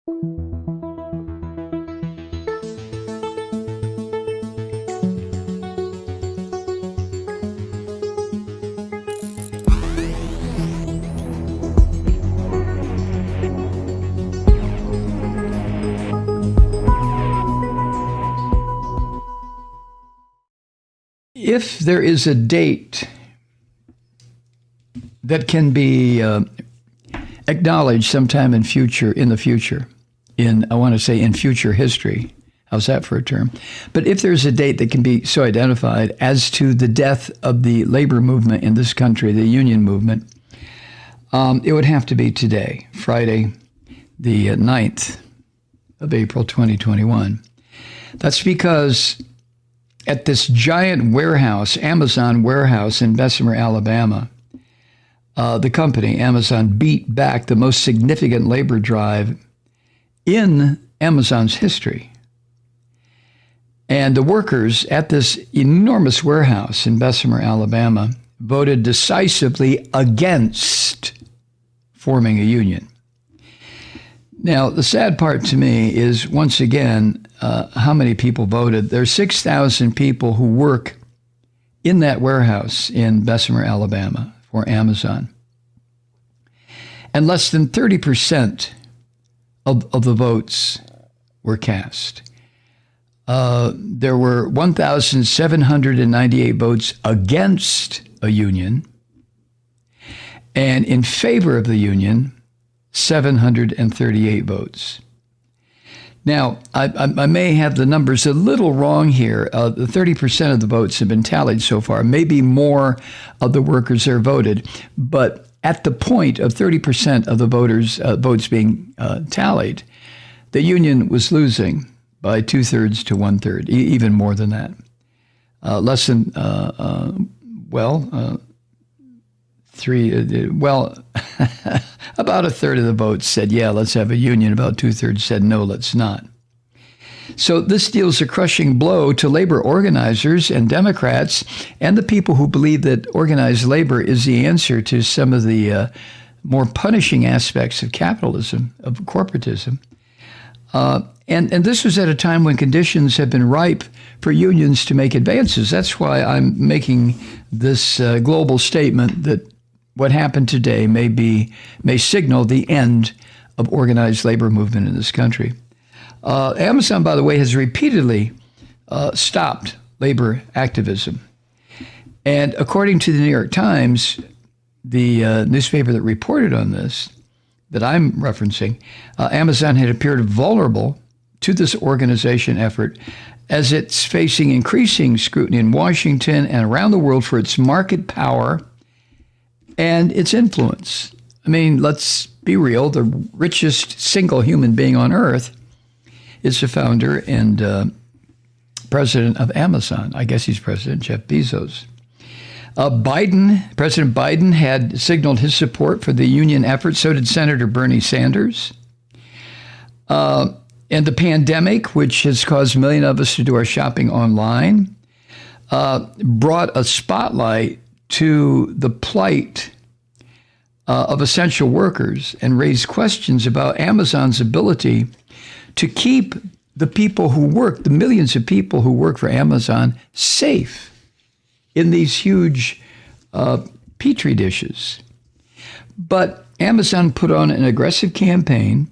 If there is a date that can be acknowledged sometime in the future, I want to say in future history, how's that for a term? But if there's a date that can be so identified as to the death of the labor movement in this country, the union movement, it would have to be today, Friday, the 9th of April, 2021. That's because at this giant warehouse, Amazon warehouse in Bessemer, Alabama, the company, Amazon, beat back the most significant labor drive in Amazon's history. And the workers at this enormous warehouse in Bessemer, Alabama, voted decisively against forming a union. Now, the sad part to me is, once again, how many people voted. There are 6,000 people who work in that warehouse in Bessemer, Alabama for Amazon. And less than 30% of the votes were cast. There were 1,798 votes against a union, and in favor of the union, 738 votes. Now, I may have the numbers a little wrong here. The 30% of the votes have been tallied so far. Maybe more of the workers are voted, but at the point of 30% of the voters' votes being tallied, the union was losing by 2/3 to 1/3, even more than that. Less than, about a third of the votes said, yeah, let's have a union. About 2/3 said, no, let's not. So this deals a crushing blow to labor organizers and Democrats and the people who believe that organized labor is the answer to some of the more punishing aspects of capitalism, of corporatism. And this was at a time when conditions have been ripe for unions to make advances. That's why I'm making this global statement that what happened today may signal the end of organized labor movement in this country. Amazon, by the way, has repeatedly stopped labor activism. And according to the New York Times, the newspaper that reported on this, that I'm referencing, Amazon had appeared vulnerable to this organization effort as it's facing increasing scrutiny in Washington and around the world for its market power and its influence. I mean, let's be real. The richest single human being on earth is the founder and president of Amazon. I guess he's President Jeff Bezos. President Biden had signaled his support for the union effort. So did Senator Bernie Sanders. And the pandemic, which has caused millions of us to do our shopping online, brought a spotlight to the plight of essential workers and raised questions about Amazon's ability to keep the people who work, the millions of people who work for Amazon, safe in these huge petri dishes. But Amazon put on an aggressive campaign,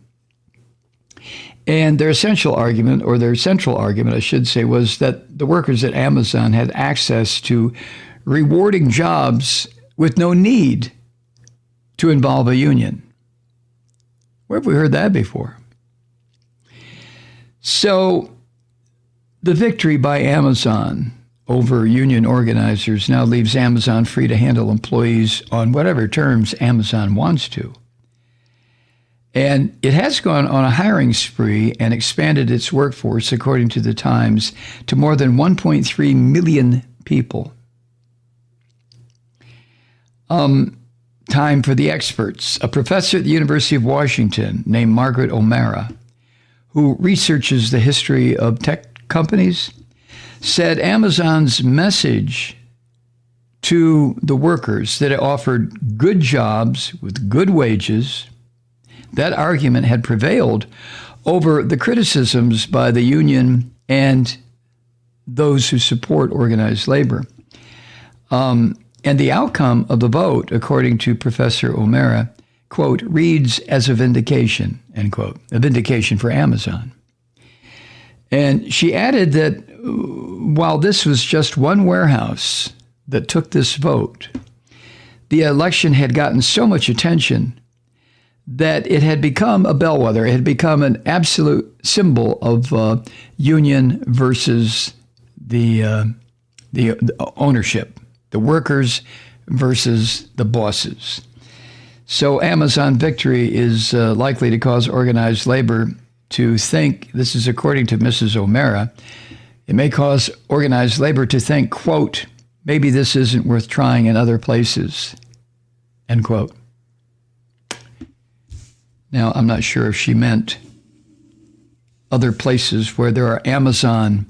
and their central argument, I should say, was that the workers at Amazon had access to rewarding jobs with no need to involve a union. Where have we heard that before? So the victory by Amazon over union organizers now leaves Amazon free to handle employees on whatever terms Amazon wants to. And it has gone on a hiring spree and expanded its workforce, according to the Times, to more than 1.3 million people. Time for the experts. A professor at the University of Washington named Margaret O'Mara, who researches the history of tech companies, said Amazon's message to the workers that it offered good jobs with good wages, that argument had prevailed over the criticisms by the union and those who support organized labor. And the outcome of the vote, according to Professor O'Mara, quote, reads as a vindication, end quote, a vindication for Amazon. And she added that while this was just one warehouse that took this vote, the election had gotten so much attention that it had become a bellwether. It had become an absolute symbol of union versus the ownership, the workers versus the bosses. So Amazon victory is likely to cause organized labor to think, this is according to Mrs. O'Mara, it may cause organized labor to think, quote, maybe this isn't worth trying in other places, end quote. Now, I'm not sure if she meant other places where there are Amazon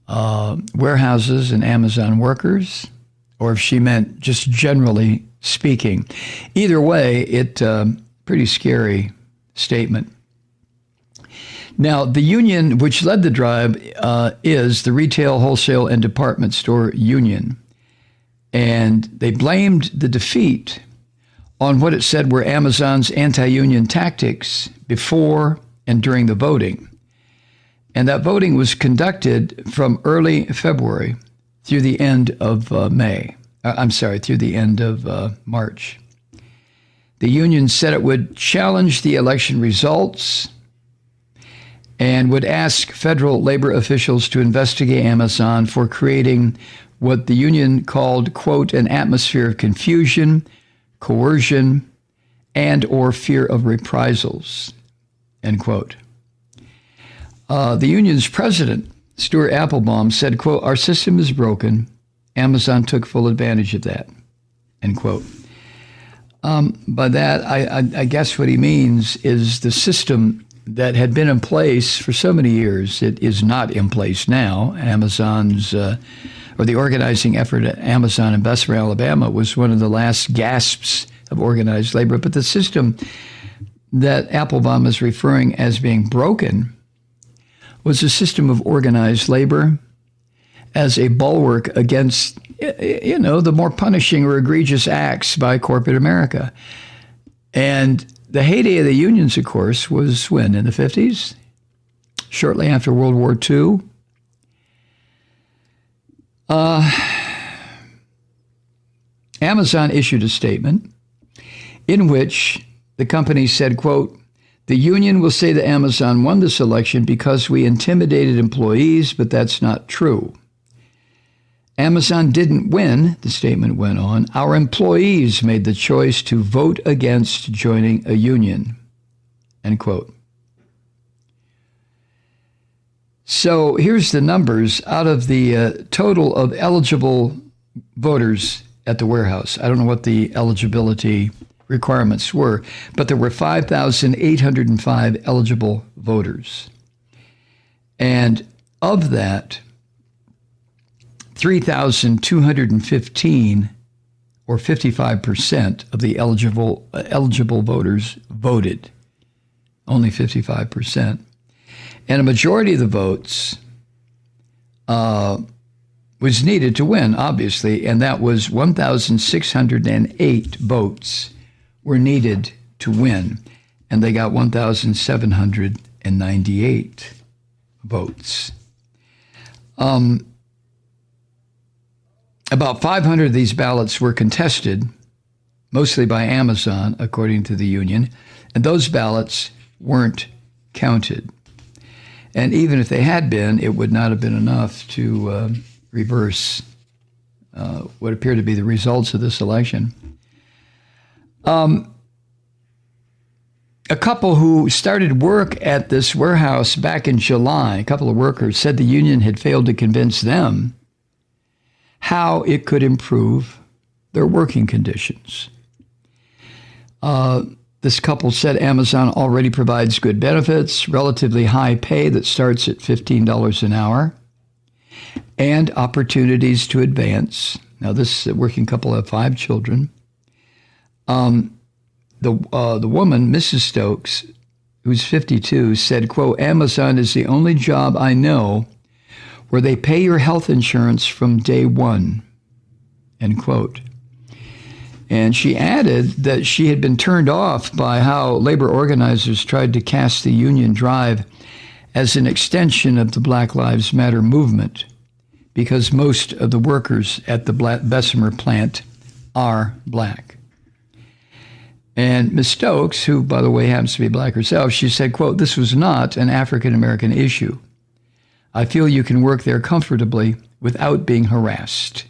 warehouses and Amazon workers, or if she meant just generally speaking. Either way, it's a pretty scary statement. Now, the union which led the drive is the Retail, Wholesale, and Department Store Union. And they blamed the defeat on what it said were Amazon's anti-union tactics before and during the voting. And that voting was conducted from early February through the end of through the end of March. The union said it would challenge the election results and would ask federal labor officials to investigate Amazon for creating what the union called, quote, an atmosphere of confusion, coercion, and or fear of reprisals, end quote. The union's president, Stuart Applebaum, said, quote, our system is broken. Amazon took full advantage of that, end quote. By that, I guess what he means is the system that had been in place for so many years, it is not in place now. Amazon's, or the organizing effort at Amazon in Bessemer, Alabama was one of the last gasps of organized labor. But the system that Applebaum is referring as being broken was a system of organized labor as a bulwark against, the more punishing or egregious acts by corporate America. And the heyday of the unions, of course, was when? In the 50s? Shortly after World War II? Amazon issued a statement in which the company said, quote, the union will say that Amazon won this election because we intimidated employees, but that's not true. Amazon didn't win, the statement went on. Our employees made the choice to vote against joining a union, end quote. So here's the numbers out of the total of eligible voters at the warehouse. I don't know what the eligibility requirements were, but there were 5,805 eligible voters. And of that, 3,215, or 55% of the eligible voters voted. Only 55%. And a majority of the votes was needed to win, obviously, and that was 1,608 votes were needed to win, and they got 1,798 votes. About 500 of these ballots were contested, mostly by Amazon, according to the union, and those ballots weren't counted. And even if they had been, it would not have been enough to reverse what appeared to be the results of this election. A couple who started work at this warehouse back in July, a couple of workers, said the union had failed to convince them how it could improve their working conditions. This couple said Amazon already provides good benefits, relatively high pay that starts at $15 an hour, and opportunities to advance. Now, this working couple have 5 children. The the woman, Mrs. Stokes, who's 52, said, quote, Amazon is the only job I know where they pay your health insurance from day one, end quote. And she added that she had been turned off by how labor organizers tried to cast the union drive as an extension of the Black Lives Matter movement, because most of the workers at the Bessemer plant are black. And Ms. Stokes, who, by the way, happens to be black herself, she said, quote, this was not an African-American issue. I feel you can work there comfortably without being harassed,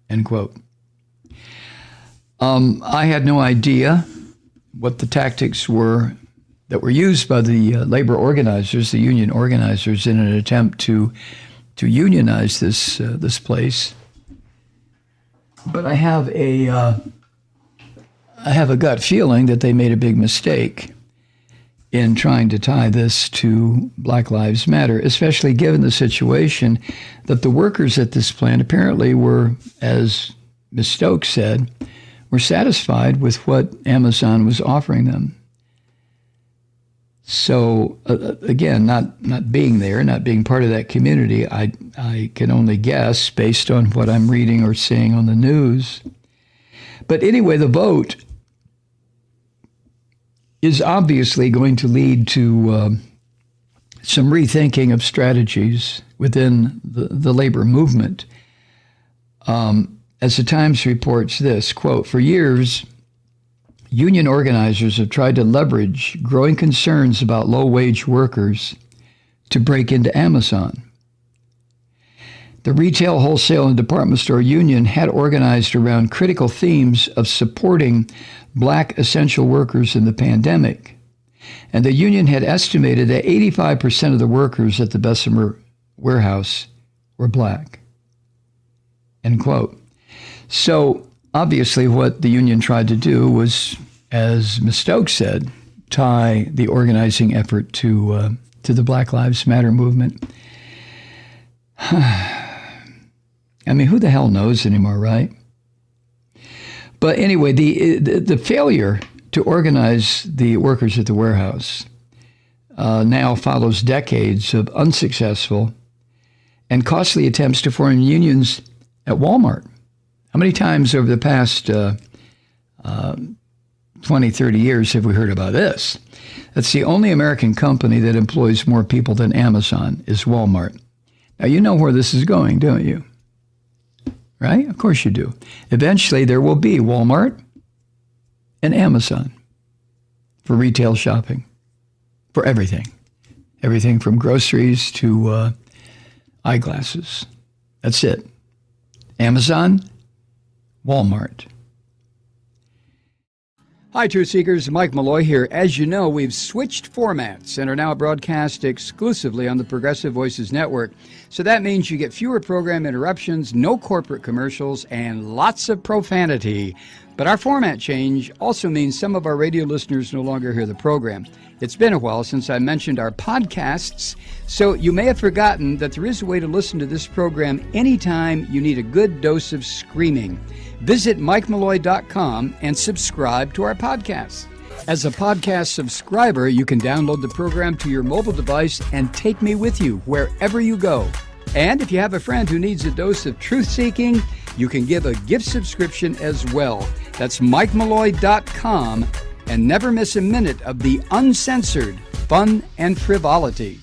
end quote. I had no idea what the tactics were that were used by the labor organizers, the union organizers, in an attempt to unionize this place. But I have a gut feeling that they made a big mistake in trying to tie this to Black Lives Matter, especially given the situation that the workers at this plant apparently were, as Ms. Stokes said, were satisfied with what Amazon was offering them. So again, not being there, not being part of that community, I can only guess based on what I'm reading or seeing on the news. But anyway, the vote is obviously going to lead to some rethinking of strategies within the labor movement. As the Times reports this, quote, for years, union organizers have tried to leverage growing concerns about low-wage workers to break into Amazon. The Retail, Wholesale, and Department Store Union had organized around critical themes of supporting black essential workers in the pandemic. And the union had estimated that 85% of the workers at the Bessemer warehouse were black, end quote. So obviously what the union tried to do was, as Ms. Stokes said, tie the organizing effort to the Black Lives Matter movement. I mean, who the hell knows anymore, right? But anyway, the failure to organize the workers at the warehouse now follows decades of unsuccessful and costly attempts to form unions at Walmart. How many times over the past 20, 30 years have we heard about this? That's the only American company that employs more people than Amazon is Walmart. Now, you know where this is going, don't you? Right? Of course you do. Eventually, there will be Walmart and Amazon for retail shopping, for everything. Everything from groceries to eyeglasses. That's it. Amazon, Walmart. Hi, Truth Seekers. Mike Malloy here. As you know, we've switched formats and are now broadcast exclusively on the Progressive Voices Network. So that means you get fewer program interruptions, no corporate commercials, and lots of profanity. But our format change also means some of our radio listeners no longer hear the program. It's been a while since I mentioned our podcasts, so you may have forgotten that there is a way to listen to this program anytime you need a good dose of screaming. Visit MikeMalloy.com and subscribe to our podcasts. As a podcast subscriber, you can download the program to your mobile device and take me with you wherever you go. And if you have a friend who needs a dose of truth-seeking, you can give a gift subscription as well. That's MikeMalloy.com, and never miss a minute of the uncensored fun and frivolity.